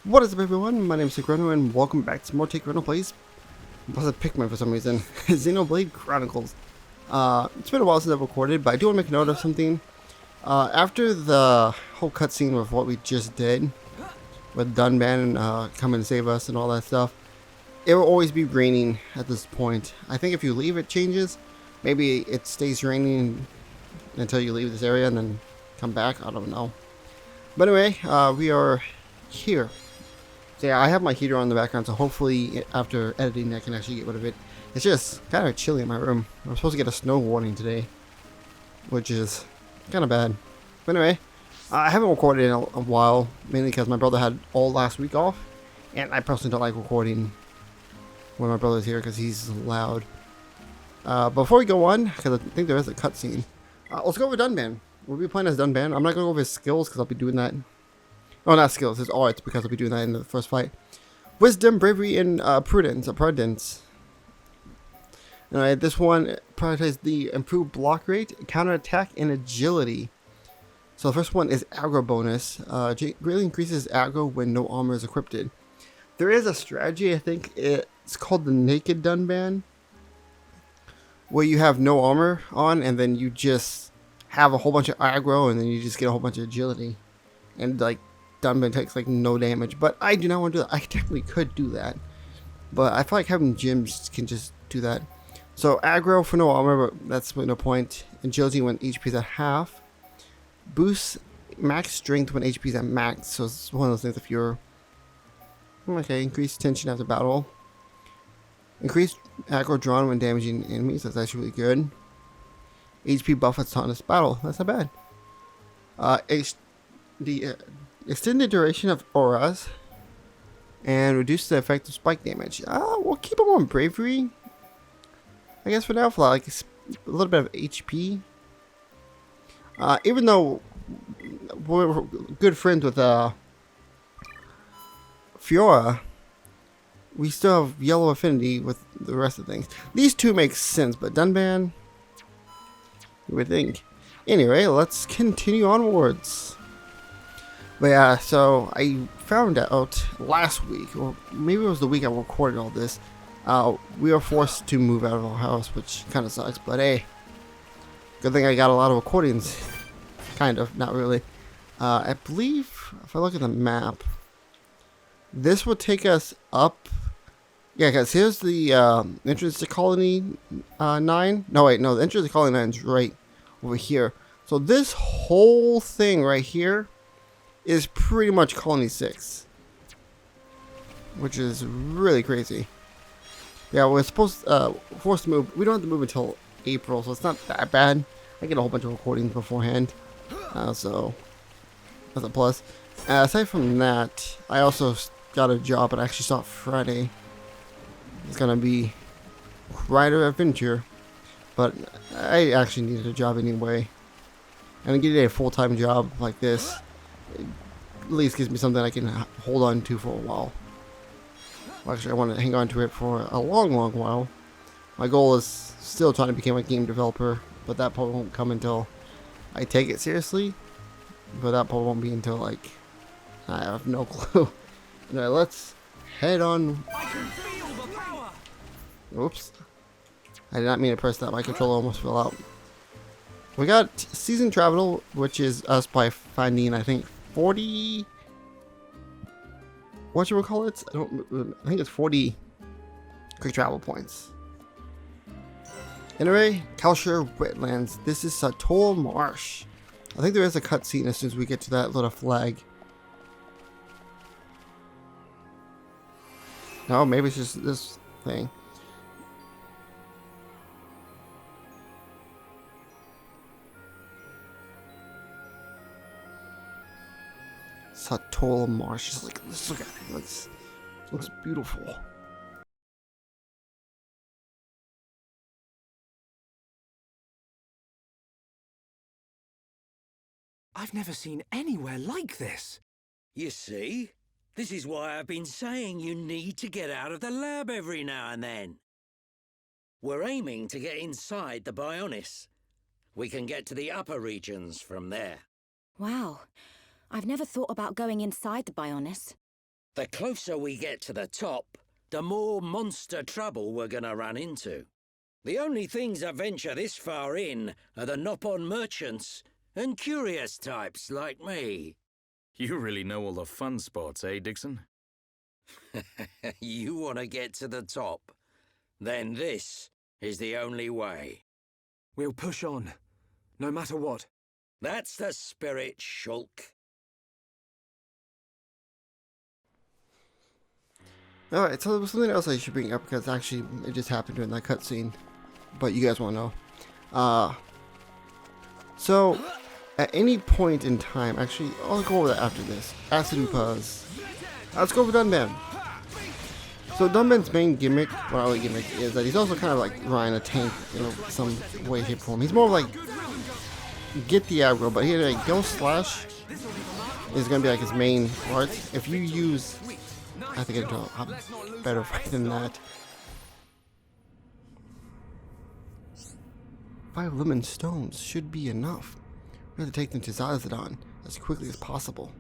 What is up, everyone? My name is Satorl and welcome back to more Take Rental Plays. Was a Pikmin for some reason. Xenoblade Chronicles. It's been a while since I've recorded, but I do want to make a note of something. After the whole cutscene with what we just did, with Dunban coming to save us and all that stuff, it will always be raining at this point. I think if you leave, it changes. Maybe it stays raining until you leave this area and then come back. I don't know. But anyway, we are here. So yeah, I have my heater on in the background, so hopefully after editing I can actually get rid of it. It's just kind of chilly in my room. I'm supposed to get a snow warning today, which is kind of bad. But anyway, I haven't recorded in a while, mainly because my brother had all last week off, and I personally don't like recording when my brother's here because he's loud. Before we go on, because I think there is a cutscene, let's go over Dunban. We'll be playing as Dunban. I'm not going to go over his skills because I'll be doing that. Oh, not skills, his arts, because I'll be doing that in the first fight. Wisdom, bravery, and prudence. Alright, this one prioritizes the improved block rate, counterattack, and agility. So the first one is aggro bonus. Greatly increases aggro when no armor is equipped. There is a strategy, I think it's called the Naked Dunban, where you have no armor on, and then you just have a whole bunch of aggro, and then you just get a whole bunch of agility. And like, Dunban takes like no damage, but I do not want to do that. I technically could do that, but I feel like having gyms can just do that. So aggro for no armor, but that's no point. Agility when HP is at half. Boosts max strength when HP is at max. So it's one of those things if you're okay. Increased tension after battle. Increased aggro drawn when damaging enemies. That's actually really good. HP buff at start of this battle. That's not bad. Extended duration of auras and reduce the effect of spike damage. We'll keep him on bravery, I guess, for now, for like a little bit of HP. Even though we're good friends with Fiora, we still have yellow affinity with the rest of things. These two make sense, but Dunban, you would think. Anyway, let's continue onwards. But yeah, so I found out last week, or maybe it was the week I recorded all this, we were forced to move out of our house, which kind of sucks, but hey, good thing I got a lot of recordings. Kind of, not really. I believe, if I look at the map, this will take us up. Yeah, because here's the entrance to Colony 9. No, wait, no, the entrance to Colony 9 is right over here. So this whole thing right here is pretty much Colony 6, which is really crazy. Yeah, we're forced to move. We don't have to move until April, so it's not that bad. I get a whole bunch of recordings beforehand, so that's a plus. Aside from that, I also got a job, but I actually start Friday. It's gonna be Rider Adventure, but I actually needed a job anyway, and getting a full-time job like this at least gives me something I can hold on to for a while. Well, actually, I want to hang on to it for a long while. My goal is still trying to become a game developer, but that probably won't come until I take it seriously. But that probably won't be until, like, I have no clue. Alright, let's head on. Oops. I did not mean to press that. My controller almost fell out. We got Season Travel, which is us by finding, I think, 40... What should we call it? I think it's 40 quick travel points. Anyway, Culture Wetlands. This is Satorl Marsh. I think there is a cutscene as soon as we get to that little flag. No, maybe it's just this thing. Satorl Marsh. Just like, let's look at it. Looks beautiful. I've never seen anywhere like this. You see? This is why I've been saying you need to get out of the lab every now and then. We're aiming to get inside the Bionis. We can get to the upper regions from there. Wow. I've never thought about going inside the Bionis. The closer we get to the top, the more monster trouble we're gonna run into. The only things that venture this far in are the Nopon merchants and curious types like me. You really know all the fun spots, eh, Dixon? You want to get to the top? Then this is the only way. We'll push on, no matter what. That's the spirit, Shulk. Alright, so there was something else I should bring up because actually it just happened during that cutscene. But you guys want to know. So, at any point in time, actually, I'll go over that after this. Acid Puzz. Let's go over Dunban. So Dunban's main gimmick, well, gimmick, is that he's also kind of like Ryan, a tank in some way, shape, or form. He's more like get the aggro, but here, like, Ghost Slash is going to be like his main part. If you use, I have to get into a better fight than that. 5 lemon stones should be enough. We have to take them to Zazadon as quickly as possible.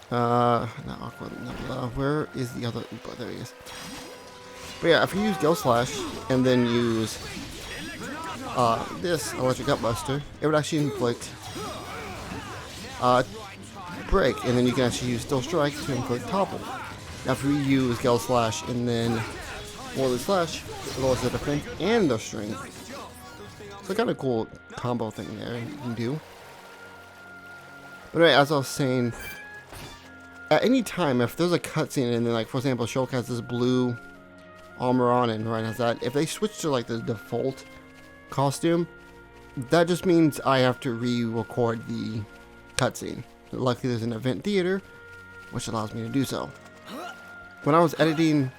Not awkward. Where is the other? Oh, there he is. But yeah, if you use Ghost Slash and then use this Electric Gutbuster, it would actually inflict Break, and then you can actually use Still Strike to inflict Topple. Now, if you use Ghost Slash and then Warlord Slash, it lowers the defense and the strength. So kind of cool combo thing there you can do. But anyway, as I was saying, at any time, if there's a cutscene and then, like, for example, Shulk has this blue armor on and Ryan has that, if they switch to, like, the default costume, that just means I have to re-record the cutscene. Luckily, there's an event theater, which allows me to do so. When I was editing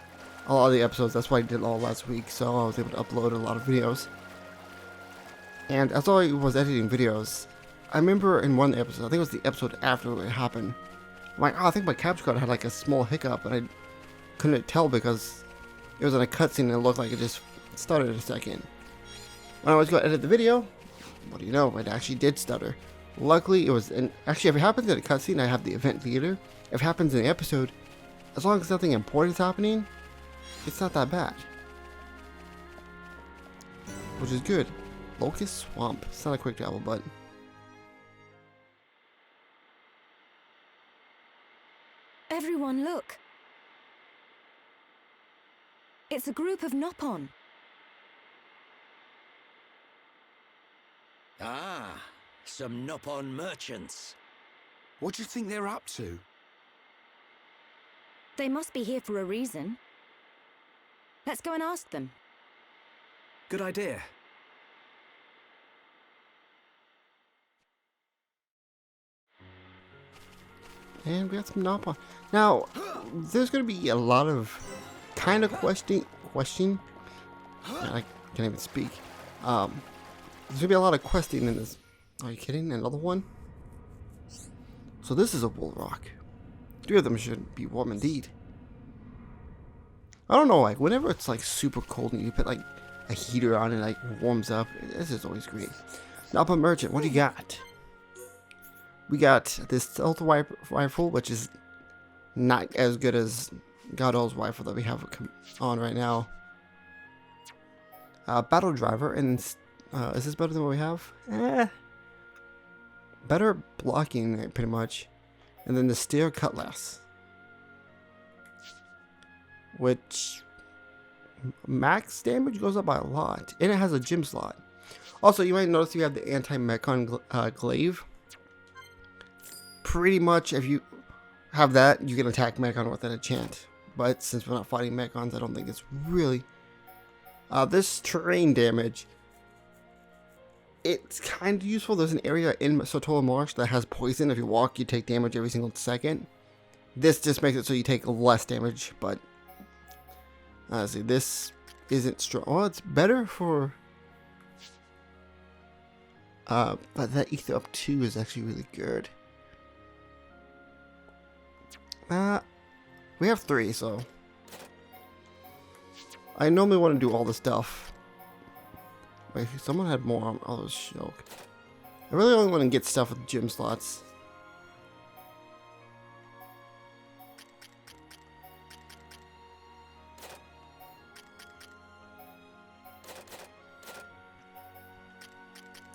a lot of the episodes, that's why I did it all last week, so I was able to upload a lot of videos. And as I was editing videos, I remember in one episode, I think it was the episode after it happened, I'm like, oh, I think my capture card had like a small hiccup, and I couldn't tell because it was in a cutscene and it looked like it just stuttered a second. When I was going to edit the video, what do you know, it actually did stutter. Luckily, it was, actually, if it happens in a cutscene, I have the event theater. If it happens in the episode, as long as nothing important is happening, it's not that bad. Which is good. Locust Swamp. It's not a quick travel, but Everyone, look. It's a group of Nopon. Ah, some Nopon merchants. What do you think they're up to? They must be here for a reason. Let's go and ask them. Good idea. and we got some Nopon. Now, there's going to be a lot of kind of question. I can't even speak. There's going to be a lot of questing in this. Are you kidding? Another one? So this is a wool rock. 3 of them should be warm indeed. I don't know, like, whenever it's, like, super cold and you put, like, a heater on and, like, warms up, this is always great. Napa Merchant, what do you got? We got this stealth rifle, which is not as good as Godol's rifle that we have on right now. Battle Driver, and is this better than what we have? Better blocking, pretty much. And then the Stair Cutlass, which max damage goes up by a lot, and it has a gym slot. Also, you might notice you have the anti-Mechon glaive. Pretty much, if you have that, you can attack Mechon with an enchant. But since we're not fighting Mechons, I don't think it's really this terrain damage. It's kind of useful. There's an area in Satorl Marsh that has poison. If you walk, you take damage every single second. This just makes it so you take less damage, but honestly, this isn't strong. Well, it's better for but that Ether up 2 is actually really good. We have 3, so I normally want to do all the stuff. Wait, someone had more on all those Shulk. I really only want to get stuff with gym slots.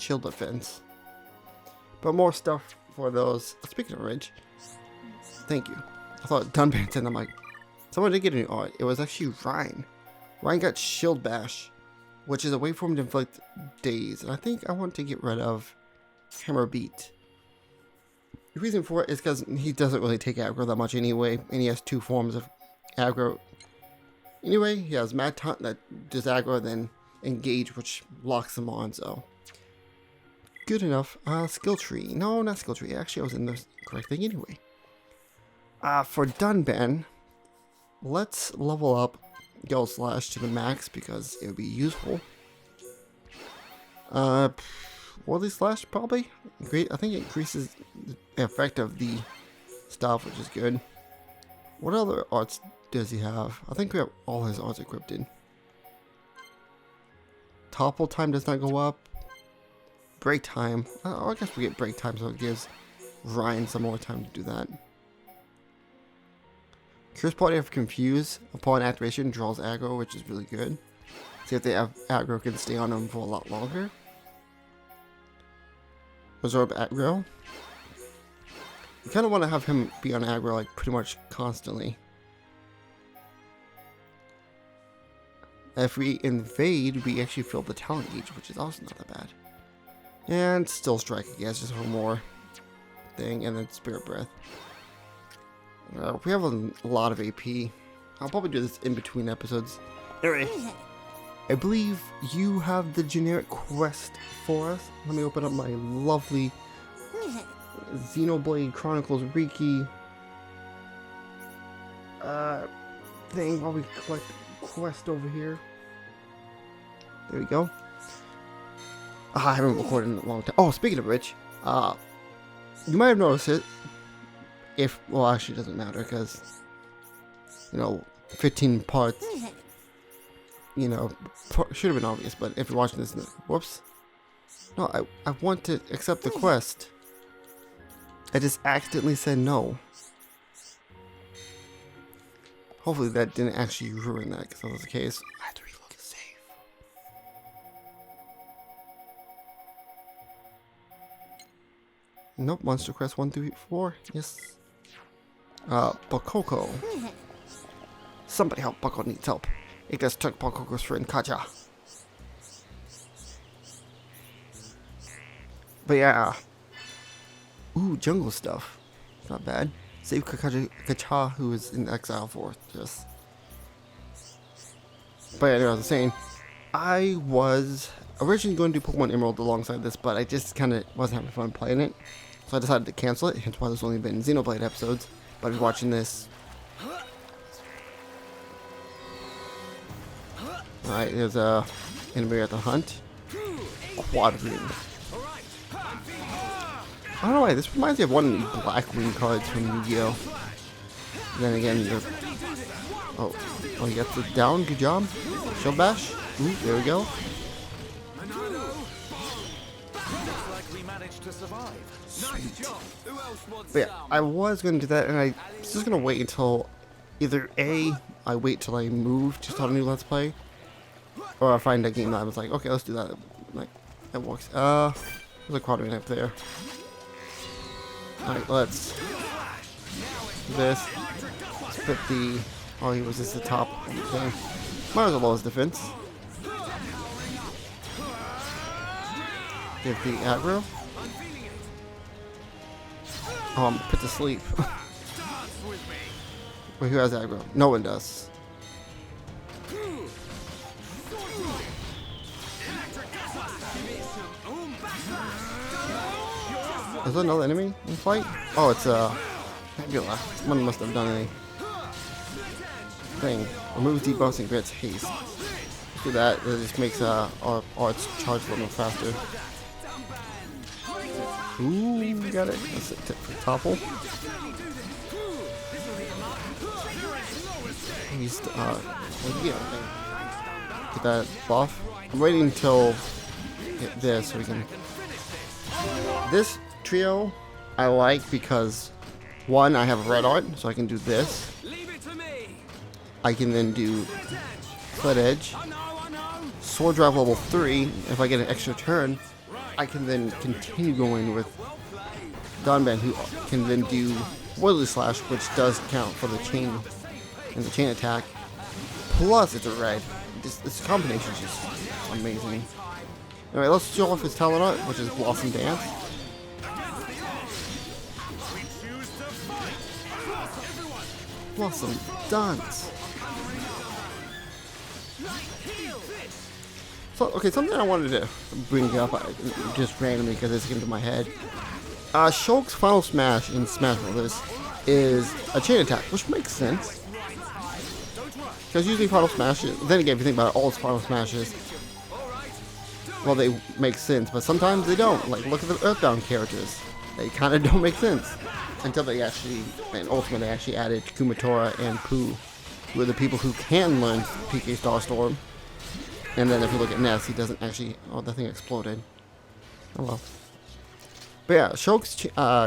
shield defense. But more stuff for those. Speaking of which, thank you. I thought Dunban said, I'm like, someone did get a new art. It was actually Ryan. Ryan got Shield Bash, which is a way for him to inflict daze. And I think I want to get rid of Hammer Beat. The reason for it is because he doesn't really take aggro that much anyway. And he has 2 forms of aggro. Anyway, he has Mad Taunt that does aggro, then Engage, which locks them on, so good enough. Skill tree. No, not skill tree. Actually, I was in the correct thing anyway. For Dunban, let's level up Gale Slash to the max because it would be useful. Worldly Slash probably. Great. I think it increases the effect of the stuff, which is good. What other arts does he have? I think we have all his arts equipped in. Topple time does not go up. Break time. I guess we get break time, so it gives Ryan some more time to do that. Curious Party of Confuse upon activation draws aggro, which is really good. See if they have aggro can stay on them for a lot longer. Absorb aggro. You kind of want to have him be on aggro like pretty much constantly. If we invade, we actually fill the talent gauge, which is also not that bad. And still strike, I guess, just one more thing, and then Spirit Breath. We have a lot of AP. I'll probably do this in between episodes. Alright. I believe you have the generic quest for us. Let me open up my lovely Xenoblade Chronicles Riki thing while we collect quest over here. There we go. I haven't recorded in a long time. Oh, speaking of which, you might have noticed it. Well, actually, it doesn't matter because, 15 parts, should have been obvious. But if you're watching this, whoops. No, I want to accept the quest. I just accidentally said no. Hopefully that didn't actually ruin that, because if that was the case, I had to reload the save. Nope, Monster Quest 1 through 4, yes. Bakoko. Somebody help, Bako needs help. It just took Bakoko's friend Kaja. But yeah. Ooh, jungle stuff. Not bad. Save Kacha, who is in exile for just. But anyway, I was saying, I was originally going to do Pokemon Emerald alongside this, but I just kind of wasn't having fun playing it. So I decided to cancel it, hence why there's only been Xenoblade episodes. But if you're watching this. Alright, there's a enemy at the hunt. Quadroon. I don't know why, this reminds me of one of the Blackwing cards from Yu-Gi-Oh! Then again, oh, he gets it down, good job. Shield Bash, ooh, there we go. Sweet. But yeah, I was going to do that, and I was just going to wait until either A, I wait till I move to start a new Let's Play, or I find a game that I was like, okay, let's do that. Like, that works. There's a Quadroon up there. Alright, let's do this. Let's put the. Oh, he was just the top thing. Might as well low his defense. Give the aggro. Oh, I'm put to sleep. Wait, who has aggro? No one does. Is there another enemy in fight? Oh, it's Nebula. Someone must have done a thing. Removes debuffs and grants haste. Let's do that. It just makes our arts charge a little more faster. Ooh, we got it. That's it for Topple. He's get that buff. I'm waiting until get this so we can. This trio I like because one, I have a red art, so I can do this. I can then do Split Edge, Sword Drive level 3. If I get an extra turn, I can then continue going with Dunban, who can then do Woodley Slash, which does count for the chain and the chain attack. Plus, it's a red. This combination is just amazing. Anyway, let's show off his talent art, which is Blossom Dance. Blossom Dance. So, okay, something I wanted to bring up just randomly because it's into my head. Shulk's Final Smash in Smash Bros. Is a chain attack, which makes sense. Because usually Final Smashes, then again, if you think about it, all Final Smashes, well, they make sense, but sometimes they don't. Like, look at the Earthbound characters. They kind of don't make sense. Until they actually, and ultimately, they actually added Kumatora and Pooh, who are the people who can learn PK Starstorm. And then if you look at Ness, he doesn't actually, oh, that thing exploded. Oh well. But yeah, Shulk's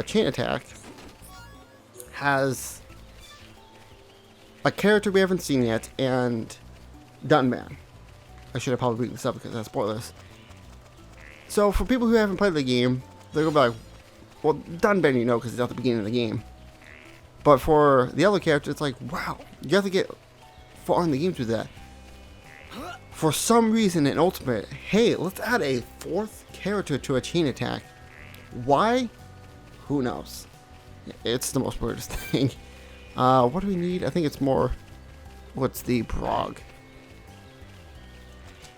chain attack has a character we haven't seen yet, and Dunban. I should have probably beat this up because that's spoilers. So for people who haven't played the game, they're gonna be like, well, Dunban you know because it's at the beginning of the game. But for the other character, it's like, wow, you have to get far in the game to do that. For some reason in Ultimate, hey, let's add a fourth character to a chain attack. Why? Who knows? It's the most weirdest thing. What do we need? I think it's more, what's the Brog?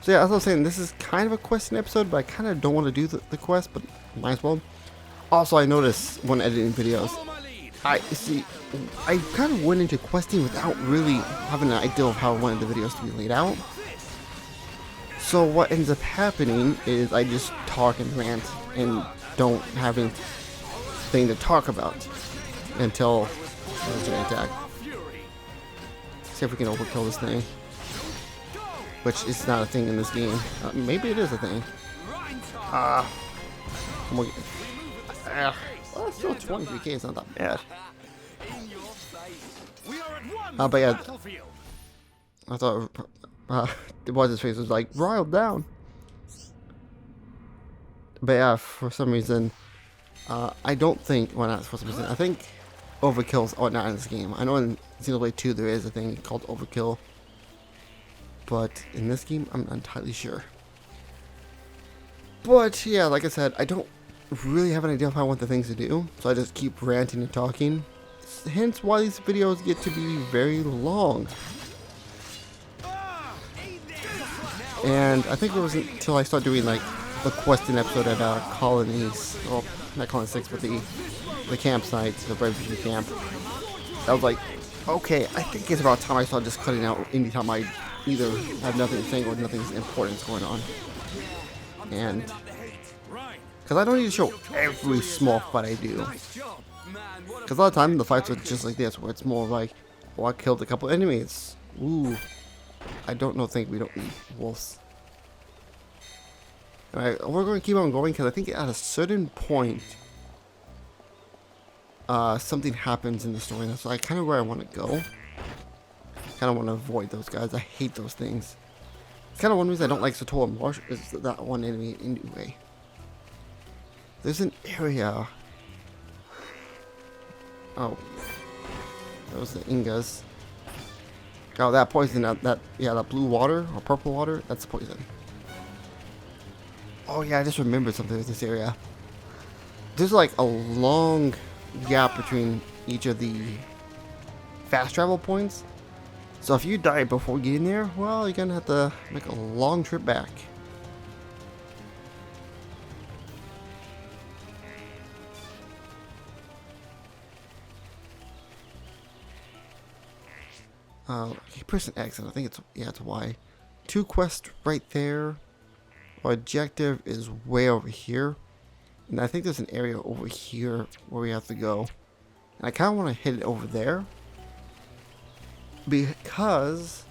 So yeah, as I was saying, this is kind of a questing episode, but I kind of don't want to do the quest, but might as well. Also, I noticed when editing videos, I kind of went into questing without really having an idea of how I wanted the videos to be laid out. So what ends up happening is I just talk and rant and don't have anything to talk about until there's an attack. See if we can overkill this thing. Which is not a thing in this game. Maybe it is a thing. Well, it's still 23k, it's not that bad. But yeah, I thought his face was like riled down. But yeah, for some reason, I don't think, well, not for some reason, I think overkills are not in this game. I know in Xenoblade 2 there is a thing called overkill, but in this game I'm not entirely sure. But yeah, like I said, I don't really have an idea of how I want the things to do, so I just keep ranting and talking. Hence why these videos get to be very long. And I think it wasn't until I started doing like the questing episode at Colonies, well, not Colony 6, but the campsite, the Brave Vision camp. I was like, okay, I think it's about time I start just cutting out anytime I either have nothing to say or nothing's important going on. And because I don't need to show every small fight I do. Because a lot of times the fights are just like this, where it's more like, well, I killed a couple enemies. Ooh, I don't think we don't need wolves. Alright, we're going to keep on going because I think at a certain point, something happens in the story. That's like kind of where I want to go. Kind of want to avoid those guys. I hate those things. It's kind of one reason I don't like Satorl Marsh is that one enemy anyway. There's an area. Oh, that was the Ingas. Oh, that poison, that blue water or purple water, that's poison. Oh yeah, I just remembered something with this area. There's like a long gap between each of the fast travel points. So if you die before getting there, well, you're gonna have to make a long trip back. Keep pressing X, and I think it's Y. 2 quests right there. Our objective is way over here, and I think there's an area over here where we have to go. And I kind of want to hit it over there because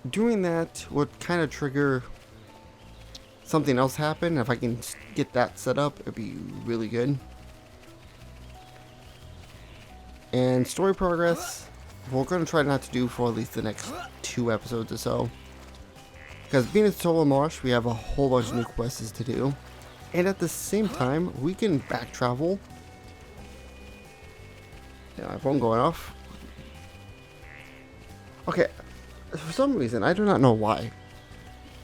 doing that would kind of trigger something else happen. If I can get that set up, it'd be really good. And story progress, we're going to try not to do for at least the next 2 episodes or so. Because being in Satorl Marsh, we have a whole bunch of new quests to do. And at the same time, we can back travel. Yeah, my phone going off. Okay, for some reason, I do not know why.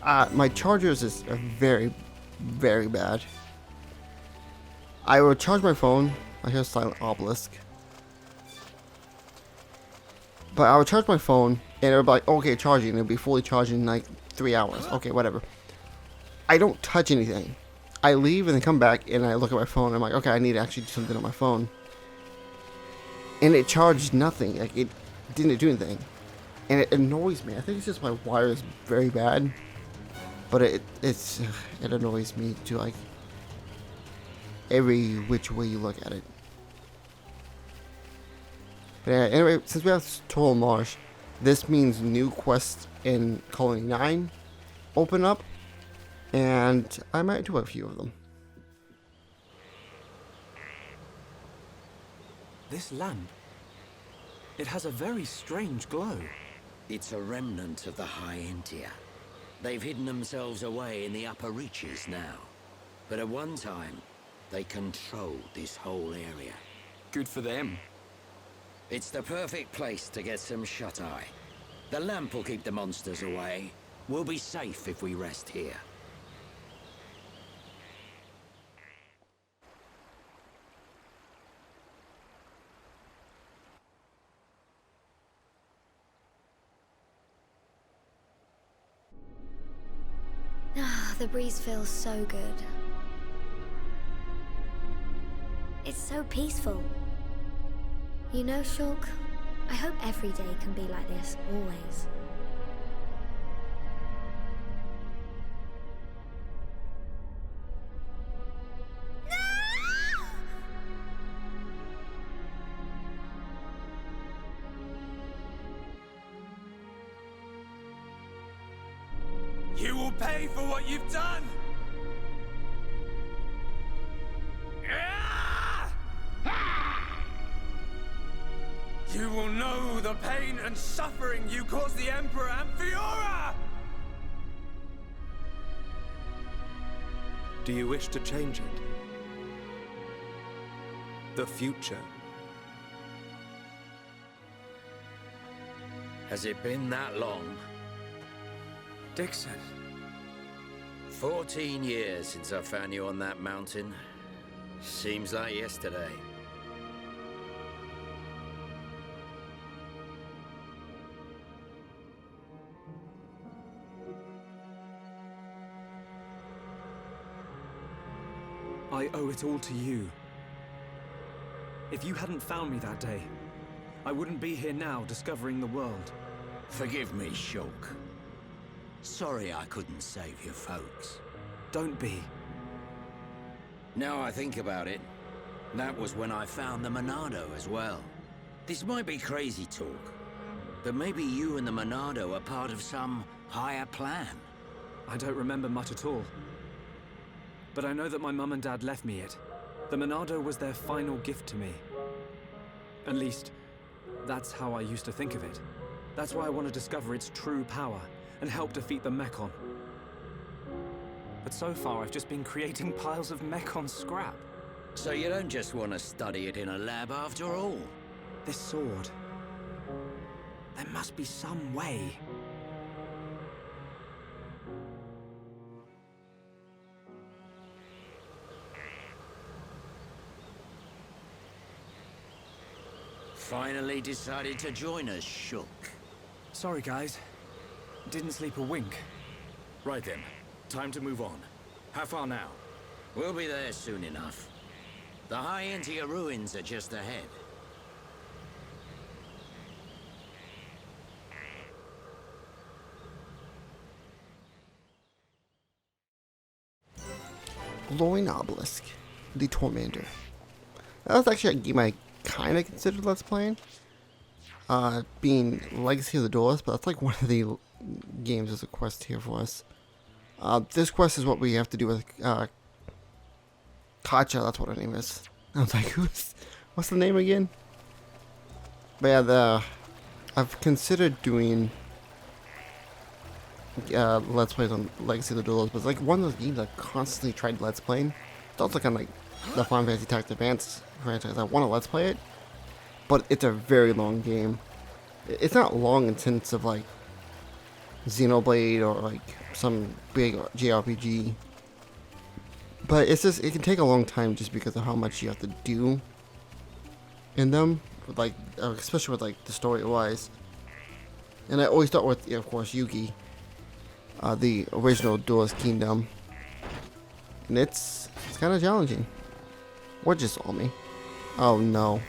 My chargers is very, very bad. I will charge my phone. I hear silent obelisk. But I would charge my phone, and it would be like, okay, charging. It would be fully charging in like 3 hours. Okay, whatever. I don't touch anything. I leave and then come back, and I look at my phone. And I'm like, okay, I need to actually do something on my phone. And it charged nothing. Like, it didn't do anything. And it annoys me. I think it's just my wire is very bad. But it annoys me to, like, every which way you look at it. But yeah, anyway, since we have Satorl Marsh, this means new quests in Colony 9 open up. And I might do a few of them. This lamp, it has a very strange glow. It's a remnant of the High Intia. They've hidden themselves away in the upper reaches now. But at one time, they controlled this whole area. Good for them. It's the perfect place to get some shut-eye. The lamp will keep the monsters away. We'll be safe if we rest here. Ah, the breeze feels so good. It's so peaceful. You know, Shulk, I hope every day can be like this, always. You will pay for what you've done! You will know the pain and suffering you caused the Emperor and Fiora! Do you wish to change it? The future? Has it been that long? Dixon. 14 years since I found you on that mountain. Seems like yesterday. I owe it all to you. If you hadn't found me that day, I wouldn't be here now discovering the world. Forgive me, Shulk. Sorry I couldn't save your folks. Don't be. Now I think about it, that was when I found the Monado as well. This might be crazy talk, but maybe you and the Monado are part of some higher plan. I don't remember much at all. But I know that my mum and dad left me it. The Monado was their final gift to me. At least, that's how I used to think of it. That's why I want to discover its true power and help defeat the Mechon. But so far, I've just been creating piles of Mechon scrap. So you don't just want to study it in a lab after all? This sword... there must be some way. Finally decided to join us, Shulk. Sorry, guys. Didn't sleep a wink. Right then. Time to move on. How far now? We'll be there soon enough. The High Intia ruins are just ahead. Glowing Obelisk, the Tormentor. That was actually a game I kind of considered Let's Playing. Being Legacy of the Duelist, but that's like one of the games as a quest here for us. This quest is what we have to do with Katja, that's what her name is. I was like, what's the name again? But yeah, I've considered doing Let's Plays on Legacy of the Duels, but it's like one of those games I constantly tried Let's Playing. It's also kind of like the Final Fantasy Tactics Advance franchise. I want to Let's Play it, but it's a very long game. It's not long in sense of like Xenoblade or like some big JRPG, but it's just, it can take a long time just because of how much you have to do in them, like especially with like the story wise. And I always start with, of course, Yugi, the original Duelist Kingdom, and it's kind of challenging. What just saw me? Oh no.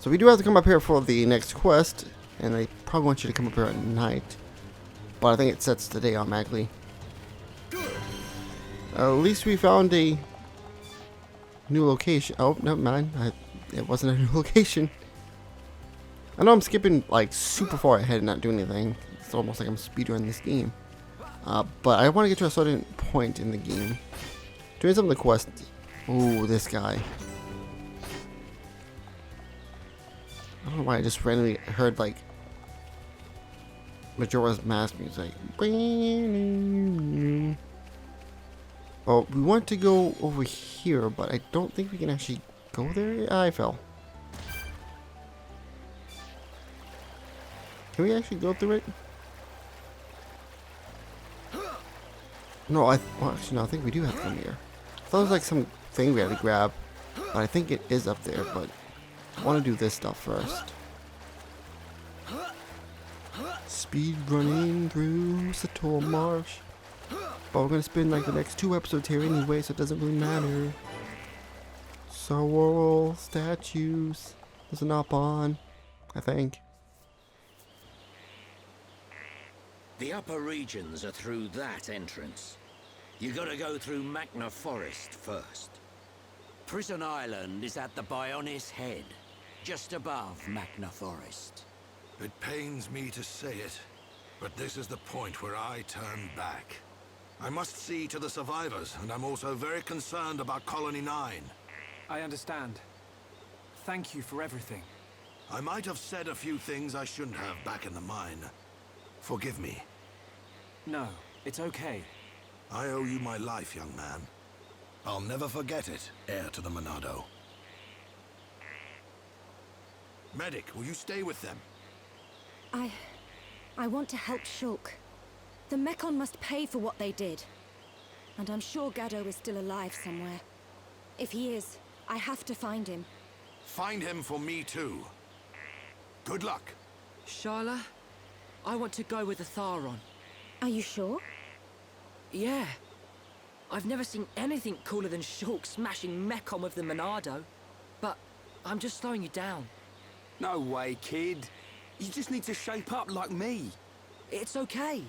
So we do have to come up here for the next quest, and I probably want you to come up here at night, but I think it sets the day automatically. At least we found a new location. Oh, never mind. It wasn't a new location. I know I'm skipping like super far ahead and not doing anything. It's almost like I'm speedrunning this game. But I want to get to a certain point in the game. Doing some of the quests. Ooh, this guy. I don't know why I just randomly heard like Majora's Mask music. Oh, we want to go over here, but I don't think we can actually go there. I fell. Can we actually go through it? No, well, actually, no, I think we do have to come here. I thought it was like some thing we had to grab, but I think it is up there, but I want to do this stuff first. Speed running through Satorl Marsh. But we're going to spend like the next 2 episodes here anyway, so it doesn't really matter. Satorl statues. There's an up on, I think. The upper regions are through that entrance. You gotta go through Magna Forest first. Prison Island is at the Bionis head, just above Magna Forest. It pains me to say it, but this is the point where I turn back. I must see to the survivors, and I'm also very concerned about Colony 9. I understand. Thank you for everything. I might have said a few things I shouldn't have back in the mine. Forgive me. No, it's okay. I owe you my life, young man. I'll never forget it, heir to the Monado. Medic, will you stay with them? I want to help Shulk. The Mekon must pay for what they did. And I'm sure Gaddo is still alive somewhere. If he is, I have to find him. Find him for me too. Good luck. Shyla, I want to go with the Tharon. Are you sure? Yeah. I've never seen anything cooler than Shulk smashing Mekon with the Monado. But I'm just slowing you down. No way, kid. You just need to shape up like me. It's okay.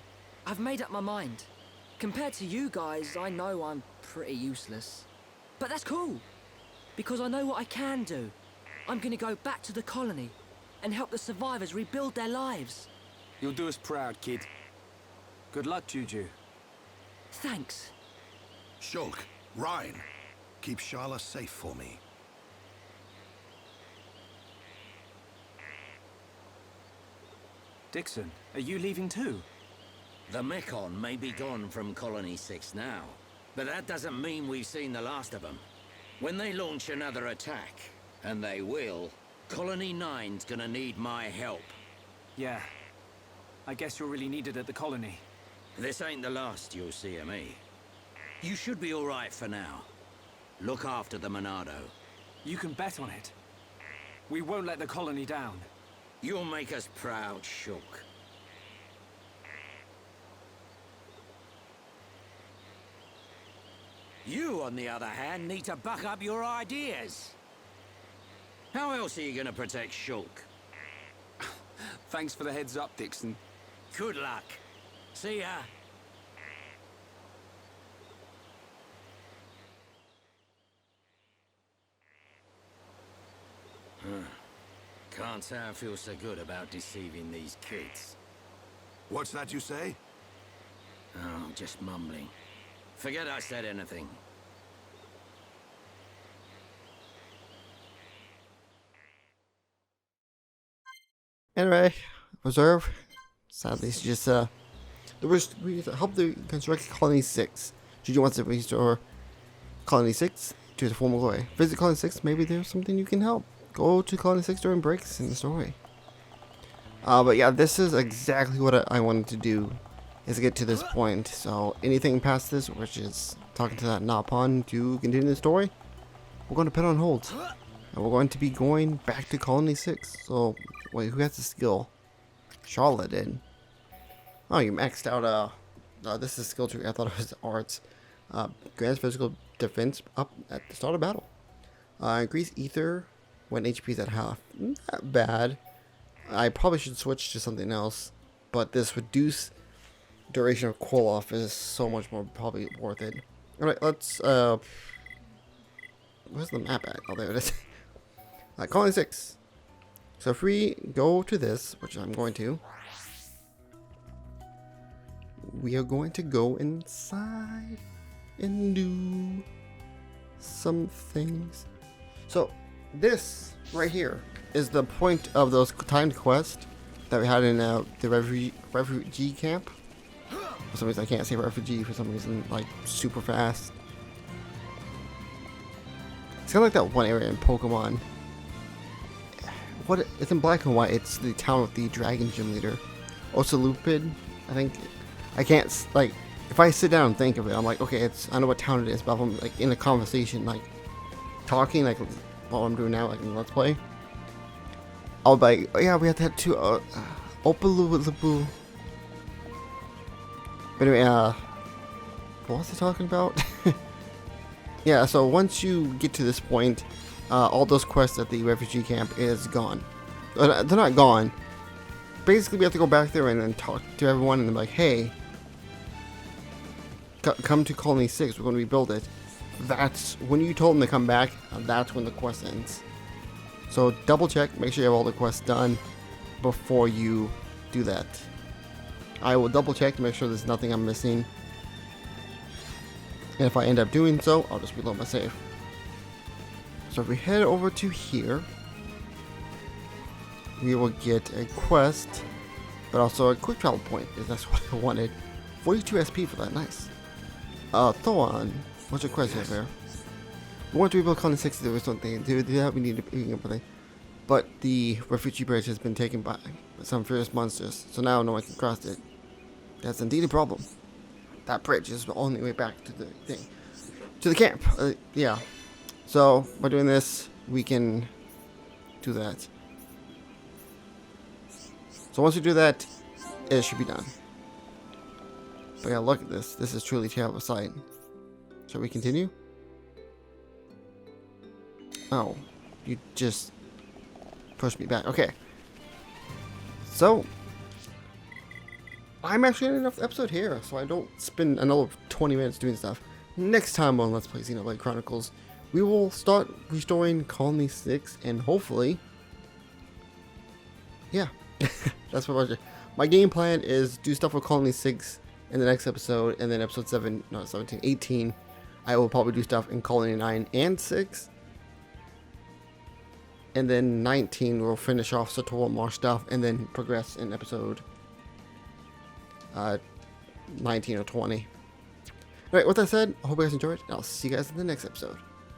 I've made up my mind. Compared to you guys, I know I'm pretty useless. But that's cool. Because I know what I can do. I'm gonna go back to the colony and help the survivors rebuild their lives. You'll do us proud, kid. Good luck, Juju. Thanks. Shulk, Ryan, keep Shyla safe for me. Dixon, are you leaving too? The Mekon may be gone from Colony 6 now, but that doesn't mean we've seen the last of them. When they launch another attack, and they will, Colony 9's gonna need my help. Yeah. I guess you're really needed at the colony. This ain't the last you'll see of me. You should be all right for now. Look after the Monado. You can bet on it. We won't let the colony down. You'll make us proud, Shulk. You, on the other hand, need to buck up your ideas. How else are you gonna protect Shulk? Thanks for the heads up, Dixon. Good luck. See ya. Can't say I feel so good about deceiving these kids. What's that you say? Oh, just mumbling. Forget I said anything. Anyway, reserve. sadly, she just we help the construct Colony 6. Juju wants to restore Colony 6 to the former glory. Visit Colony 6, maybe there's something you can help. Go to Colony 6 during breaks in the story. But yeah, this is exactly what I wanted to do, is get to this point. So anything past this, which is talking to that Napon to continue the story, we're going to put on hold. And we're going to be going back to Colony 6. So, wait, who has the skill? Charlotte did. Oh, you maxed out, this is skill tree. I thought it was arts. Grants physical defense up at the start of battle. Increase ether when HP is at half. Not bad. I probably should switch to something else. But this reduced duration of cool off is so much more probably worth it. Alright, let's, where's the map at? Oh, there it is. Colony 6. So if we go to this, which I'm going to, we are going to go inside and do some things. So this right here is the point of those timed quests that we had in the refugee camp. For some reason I can't say refugee for some reason, like super fast. It's kind of like that one area in Pokemon. What? It's in black and white. It's the town with the dragon gym leader, Osalupid. I think. I can't like. If I sit down and think of it, I'm like, okay, it's. I know what town it is, but if I'm like in a conversation, like talking, like what I'm doing now, like in Let's Play, I'll be like, oh, yeah, we have to have two. Opalulubu. But anyway, what was I talking about? Yeah. So once you get to this point. All those quests at the refugee camp is gone. They're not gone. Basically, we have to go back there and then talk to everyone and be like, hey, come to Colony 6. We're going to rebuild it. That's when you told them to come back. That's when the quest ends. So double check. Make sure you have all the quests done before you do that. I will double check to make sure there's nothing I'm missing. And if I end up doing so, I'll just reload my save. So if we head over to here, we will get a quest, but also a quick travel point, because that's what I wanted. 42 SP for that, nice. Thoan, what's your quest here, there? We want to rebuild Colony 6, there was something to do that, we need to pick up with it. But the refugee bridge has been taken by some fierce monsters, so now no one can cross it. That's indeed a problem. That bridge is the only way back to the thing. To the camp, yeah. So, by doing this, we can do that. So once we do that, it should be done. But yeah, look at this. This is truly a terrible sight. Shall we continue? Oh, you just pushed me back. Okay. So, I'm actually in enough episode here, so I don't spend another 20 minutes doing stuff. Next time on Let's Play Xenoblade Chronicles, we will start restoring Colony 6, and hopefully, yeah, that's what my game plan is. Do stuff with Colony 6 in the next episode, and then episode 7, not 17, 18, I will probably do stuff in Colony 9 and 6, and then 19 we'll finish off Satorl Marsh stuff, and then progress in episode 19 or 20. Alright, with that said, I hope you guys enjoyed, and I'll see you guys in the next episode.